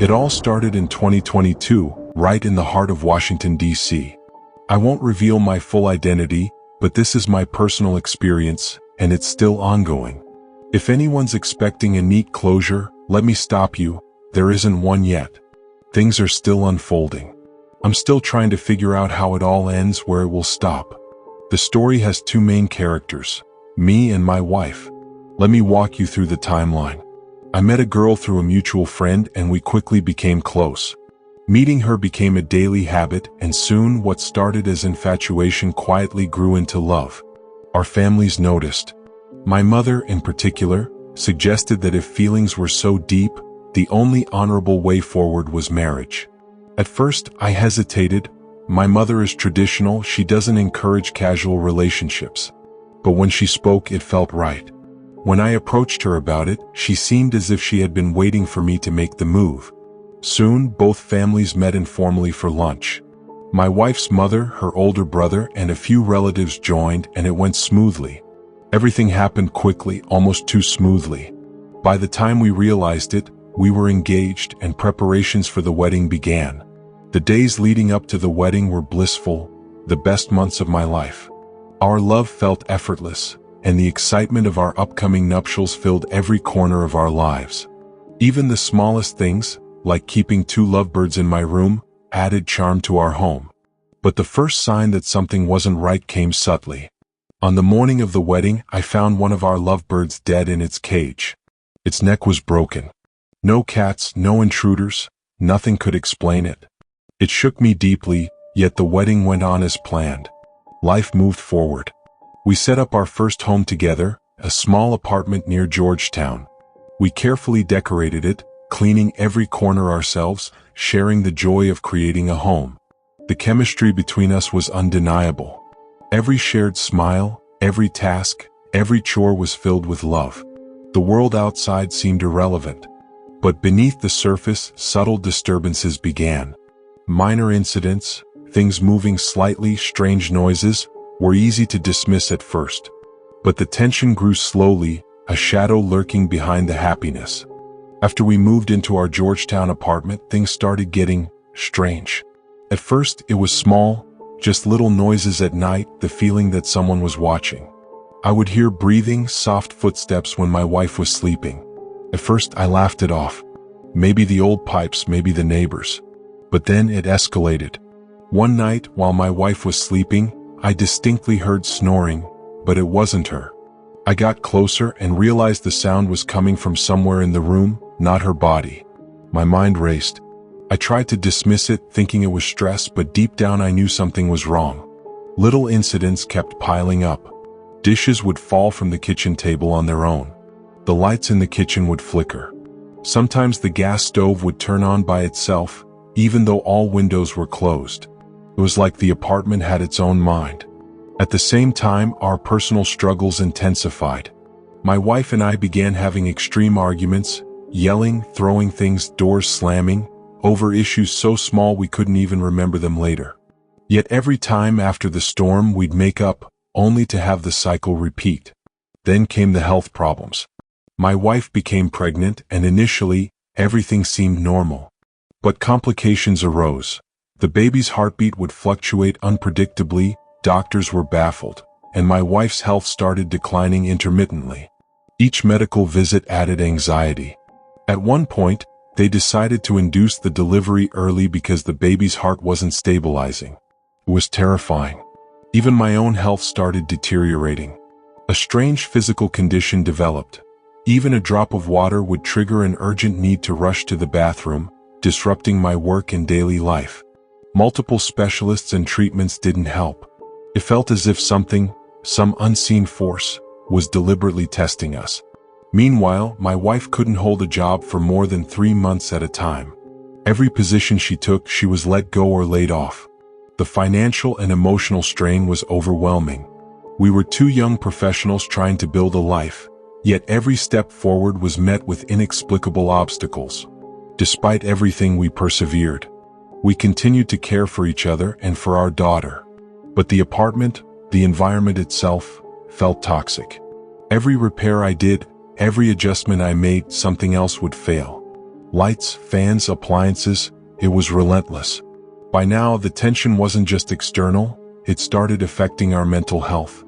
It all started in 2022, right in the heart of Washington, D.C. I won't reveal my full identity, but this is my personal experience, and it's still ongoing. If anyone's expecting a neat closure, let me stop you, there isn't one yet. Things are still unfolding. I'm still trying to figure out how it all ends, where it will stop. The story has two main characters, me and my wife. Let me walk you through the timeline. I met a girl through a mutual friend and we quickly became close. Meeting her became a daily habit, and soon what started as infatuation quietly grew into love. Our families noticed. My mother, in particular, suggested that if feelings were so deep, the only honorable way forward was marriage. At first, I hesitated. My mother is traditional, she doesn't encourage casual relationships. But when she spoke, it felt right. When I approached her about it, she seemed as if she had been waiting for me to make the move. Soon, both families met informally for lunch. My wife's mother, her older brother, and a few relatives joined, and it went smoothly. Everything happened quickly, almost too smoothly. By the time we realized it, we were engaged and preparations for the wedding began. The days leading up to the wedding were blissful, the best months of my life. Our love felt effortless, and the excitement of our upcoming nuptials filled every corner of our lives. Even the smallest things, like keeping 2 lovebirds in my room, added charm to our home. But the first sign that something wasn't right came subtly. On the morning of the wedding, I found one of our lovebirds dead in its cage. Its neck was broken. No cats, no intruders, nothing could explain it. It shook me deeply, yet the wedding went on as planned. Life moved forward. We set up our first home together, a small apartment near Georgetown. We carefully decorated it, cleaning every corner ourselves, sharing the joy of creating a home. The chemistry between us was undeniable. Every shared smile, every task, every chore was filled with love. The world outside seemed irrelevant. But beneath the surface, subtle disturbances began. Minor incidents, things moving slightly, strange noises, were easy to dismiss at first. But the tension grew slowly, a shadow lurking behind the happiness. After we moved into our Georgetown apartment, things started getting strange. At first, it was small, just little noises at night, the feeling that someone was watching. I would hear breathing, soft footsteps when my wife was sleeping. At first, I laughed it off. Maybe the old pipes, maybe the neighbors. But then it escalated. One night, while my wife was sleeping, I distinctly heard snoring, but it wasn't her. I got closer and realized the sound was coming from somewhere in the room, not her body. My mind raced. I tried to dismiss it, thinking it was stress, but deep down I knew something was wrong. Little incidents kept piling up. Dishes would fall from the kitchen table on their own. The lights in the kitchen would flicker. Sometimes the gas stove would turn on by itself, even though all windows were closed. It was like the apartment had its own mind. At the same time, our personal struggles intensified. My wife and I began having extreme arguments, yelling, throwing things, doors slamming, over issues so small we couldn't even remember them later. Yet every time after the storm, we'd make up, only to have the cycle repeat. Then came the health problems. My wife became pregnant, and initially, everything seemed normal. But complications arose. The baby's heartbeat would fluctuate unpredictably, doctors were baffled, and my wife's health started declining intermittently. Each medical visit added anxiety. At one point, they decided to induce the delivery early because the baby's heart wasn't stabilizing. It was terrifying. Even my own health started deteriorating. A strange physical condition developed. Even a drop of water would trigger an urgent need to rush to the bathroom, disrupting my work and daily life. Multiple specialists and treatments didn't help. It felt as if something, some unseen force, was deliberately testing us. Meanwhile, my wife couldn't hold a job for more than 3 months at a time. Every position she took, she was let go or laid off. The financial and emotional strain was overwhelming. We were 2 young professionals trying to build a life, yet every step forward was met with inexplicable obstacles. Despite everything, we persevered. We continued to care for each other and for our daughter. But the apartment, the environment itself, felt toxic. Every repair I did, every adjustment I made, something else would fail. Lights, fans, appliances, it was relentless. By now, the tension wasn't just external, it started affecting our mental health.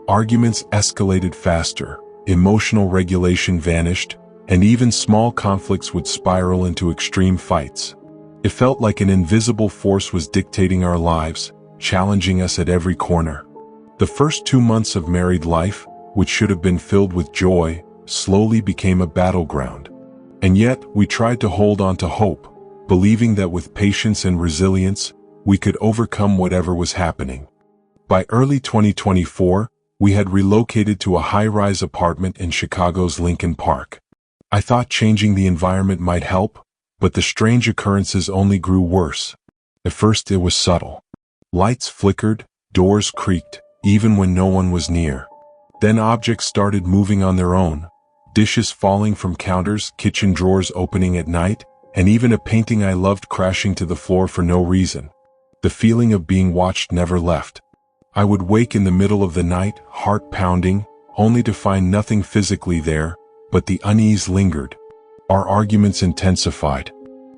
Arguments escalated faster, emotional regulation vanished, and even small conflicts would spiral into extreme fights. It felt like an invisible force was dictating our lives, challenging us at every corner. The first 2 months of married life, which should have been filled with joy, slowly became a battleground. And yet, we tried to hold on to hope, believing that with patience and resilience, we could overcome whatever was happening. By early 2024, we had relocated to a high-rise apartment in Chicago's Lincoln Park. I thought changing the environment might help, but the strange occurrences only grew worse. At first it was subtle. Lights flickered, doors creaked, even when no one was near. Then objects started moving on their own, dishes falling from counters, kitchen drawers opening at night, and even a painting I loved crashing to the floor for no reason. The feeling of being watched never left. I would wake in the middle of the night, heart pounding, only to find nothing physically there, but the unease lingered. Our arguments intensified.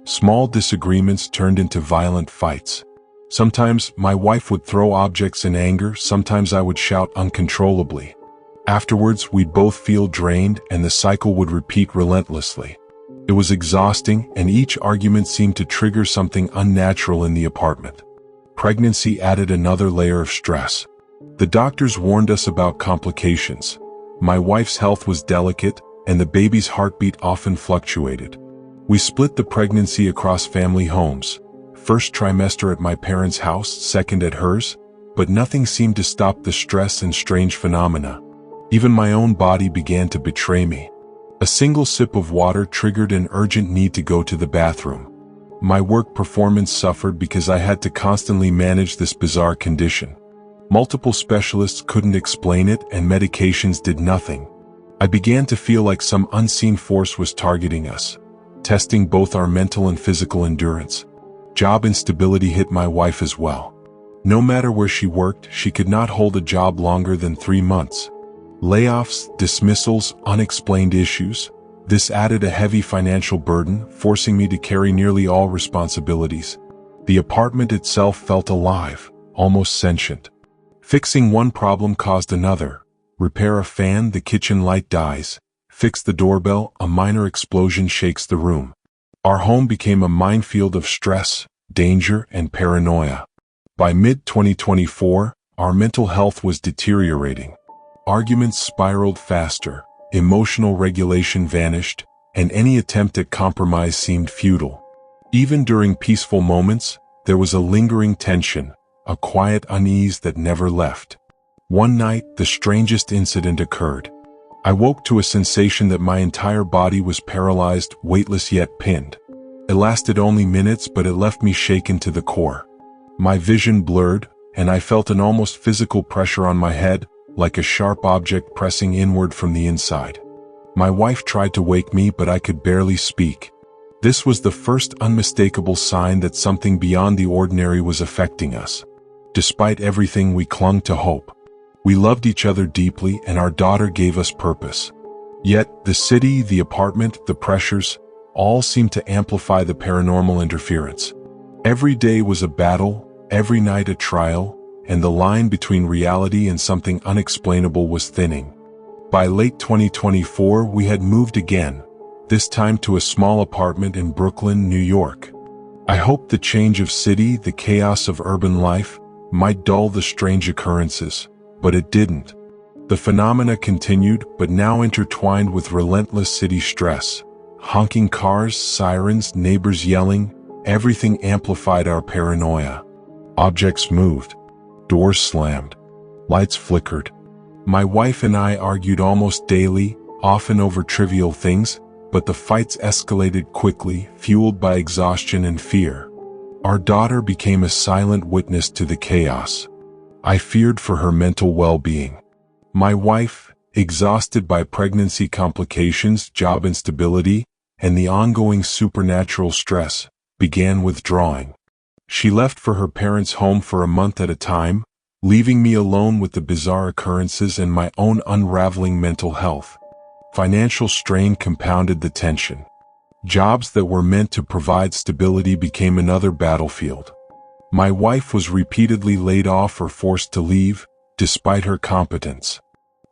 Small disagreements turned into violent fights. Sometimes my wife would throw objects in anger, sometimes I would shout uncontrollably. Afterwards, we'd both feel drained and the cycle would repeat relentlessly. It was exhausting, and each argument seemed to trigger something unnatural in the apartment. Pregnancy added another layer of stress. The doctors warned us about complications. My wife's health was delicate, and the baby's heartbeat often fluctuated. We split the pregnancy across family homes. First trimester at my parents' house, second at hers, but nothing seemed to stop the stress and strange phenomena. Even my own body began to betray me. A single sip of water triggered an urgent need to go to the bathroom. My work performance suffered because I had to constantly manage this bizarre condition. Multiple specialists couldn't explain it, and medications did nothing. I began to feel like some unseen force was targeting us, testing both our mental and physical endurance. Job instability hit my wife as well. No matter where she worked, she could not hold a job longer than 3 months. Layoffs, dismissals, unexplained issues. This added a heavy financial burden, forcing me to carry nearly all responsibilities. The apartment itself felt alive, almost sentient. Fixing one problem caused another. Repair a fan, the kitchen light dies. Fix the doorbell, a minor explosion shakes the room. Our home became a minefield of stress, danger, and paranoia. By mid-2024, our mental health was deteriorating. Arguments spiraled faster, emotional regulation vanished, and any attempt at compromise seemed futile. Even during peaceful moments, there was a lingering tension, a quiet unease that never left. One night, the strangest incident occurred. I woke to a sensation that my entire body was paralyzed, weightless yet pinned. It lasted only minutes, but it left me shaken to the core. My vision blurred, and I felt an almost physical pressure on my head, like a sharp object pressing inward from the inside. My wife tried to wake me, but I could barely speak. This was the first unmistakable sign that something beyond the ordinary was affecting us. Despite everything, we clung to hope. We loved each other deeply, and our daughter gave us purpose. Yet, the city, the apartment, the pressures, all seemed to amplify the paranormal interference. Every day was a battle, every night a trial, and the line between reality and something unexplainable was thinning. By late 2024, we had moved again, this time to a small apartment in Brooklyn, New York. I hoped the change of city, the chaos of urban life, might dull the strange occurrences, but it didn't. The phenomena continued, but now intertwined with relentless city stress. Honking cars, sirens, neighbors yelling, everything amplified our paranoia. Objects moved. Doors slammed. Lights flickered. My wife and I argued almost daily, often over trivial things, but the fights escalated quickly, fueled by exhaustion and fear. Our daughter became a silent witness to the chaos. I feared for her mental well-being. My wife, exhausted by pregnancy complications, job instability, and the ongoing supernatural stress, began withdrawing. She left for her parents' home for a month at a time, leaving me alone with the bizarre occurrences and my own unraveling mental health. Financial strain compounded the tension. Jobs that were meant to provide stability became another battlefield. My wife was repeatedly laid off or forced to leave, despite her competence.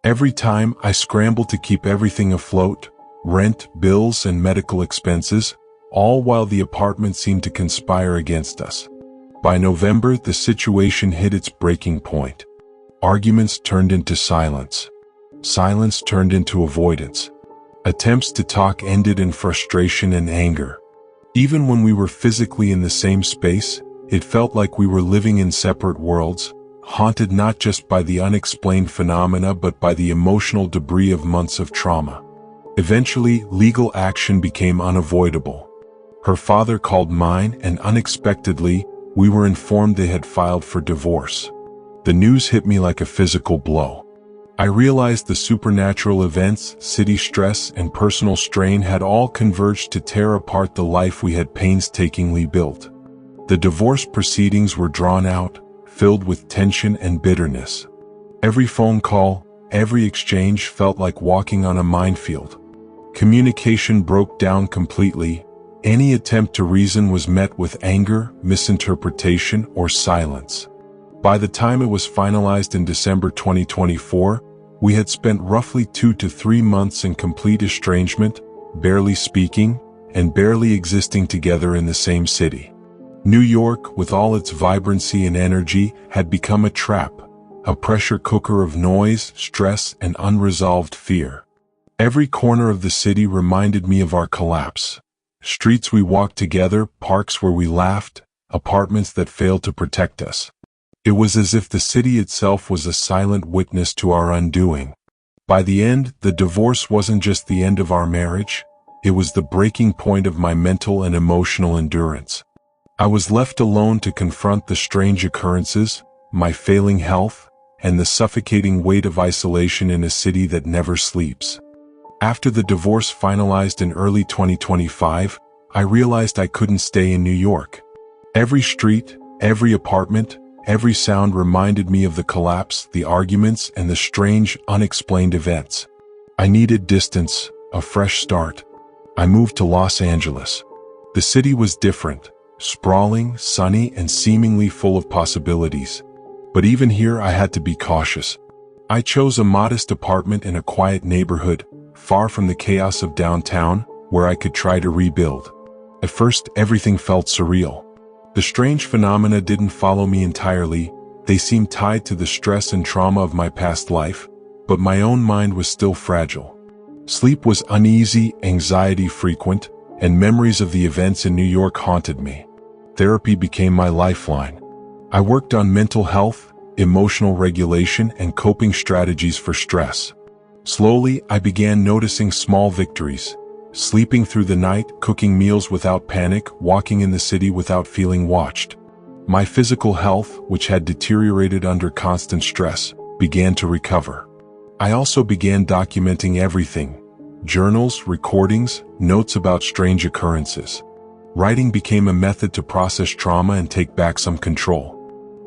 Every time I scrambled to keep everything afloat, rent, bills, and medical expenses, all while the apartment seemed to conspire against us. By November, the situation hit its breaking point. Arguments turned into silence. Silence turned into avoidance. Attempts to talk ended in frustration and anger. Even when we were physically in the same space, it felt like we were living in separate worlds, haunted not just by the unexplained phenomena but by the emotional debris of months of trauma. Eventually, legal action became unavoidable. Her father called mine, and unexpectedly, we were informed they had filed for divorce. The news hit me like a physical blow. I realized the supernatural events, city stress, and personal strain had all converged to tear apart the life we had painstakingly built. The divorce proceedings were drawn out, filled with tension and bitterness. Every phone call, every exchange felt like walking on a minefield. Communication broke down completely. Any attempt to reason was met with anger, misinterpretation, or silence. By the time it was finalized in December 2024, we had spent roughly 2 to 3 months in complete estrangement, barely speaking, and barely existing together in the same city. New York, with all its vibrancy and energy, had become a trap, a pressure cooker of noise, stress, and unresolved fear. Every corner of the city reminded me of our collapse. Streets we walked together, parks where we laughed, apartments that failed to protect us. It was as if the city itself was a silent witness to our undoing. By the end, the divorce wasn't just the end of our marriage, it was the breaking point of my mental and emotional endurance. I was left alone to confront the strange occurrences, my failing health, and the suffocating weight of isolation in a city that never sleeps. After the divorce finalized in early 2025, I realized I couldn't stay in New York. Every street, every apartment, every sound reminded me of the collapse, the arguments, and the strange, unexplained events. I needed distance, a fresh start. I moved to Los Angeles. The city was different, sprawling, sunny, and seemingly full of possibilities. But even here I had to be cautious. I chose a modest apartment in a quiet neighborhood, far from the chaos of downtown, where I could try to rebuild. At first, everything felt surreal. The strange phenomena didn't follow me entirely, they seemed tied to the stress and trauma of my past life, but my own mind was still fragile. Sleep was uneasy, anxiety frequent, and memories of the events in New York haunted me. Therapy became my lifeline. I worked on mental health, emotional regulation, and coping strategies for stress. Slowly, I began noticing small victories. Sleeping through the night, cooking meals without panic, walking in the city without feeling watched. My physical health, which had deteriorated under constant stress, began to recover. I also began documenting everything: journals, recordings, notes about strange occurrences. Writing became a method to process trauma and take back some control.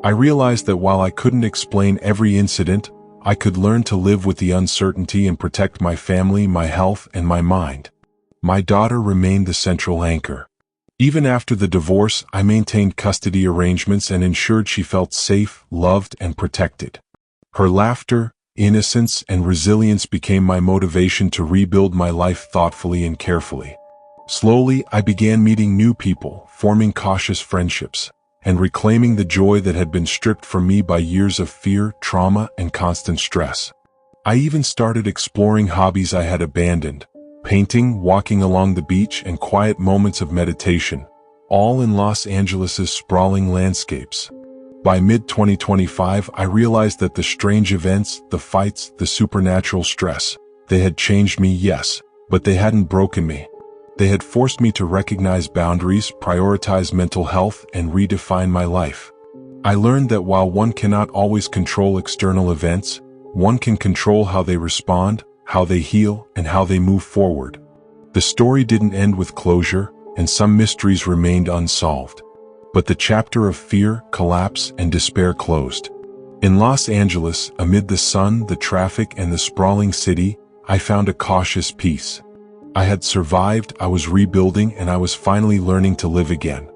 I realized that while I couldn't explain every incident, I could learn to live with the uncertainty and protect my family, my health, and my mind. My daughter remained the central anchor. Even after the divorce, I maintained custody arrangements and ensured she felt safe, loved, and protected. Her laughter, innocence, and resilience became my motivation to rebuild my life thoughtfully and carefully. Slowly, I began meeting new people, forming cautious friendships, and reclaiming the joy that had been stripped from me by years of fear, trauma, and constant stress. I even started exploring hobbies I had abandoned: painting, walking along the beach, and quiet moments of meditation, all in Los Angeles' sprawling landscapes. By mid-2025, I realized that the strange events, the fights, the supernatural stress, they had changed me, yes, but they hadn't broken me. They had forced me to recognize boundaries, prioritize mental health, and redefine my life. I learned that while one cannot always control external events, one can control how they respond, how they heal, and how they move forward. The story didn't end with closure, and some mysteries remained unsolved. But the chapter of fear, collapse, and despair closed. In Los Angeles, amid the sun, the traffic, and the sprawling city, I found a cautious peace. I had survived, I was rebuilding, and I was finally learning to live again.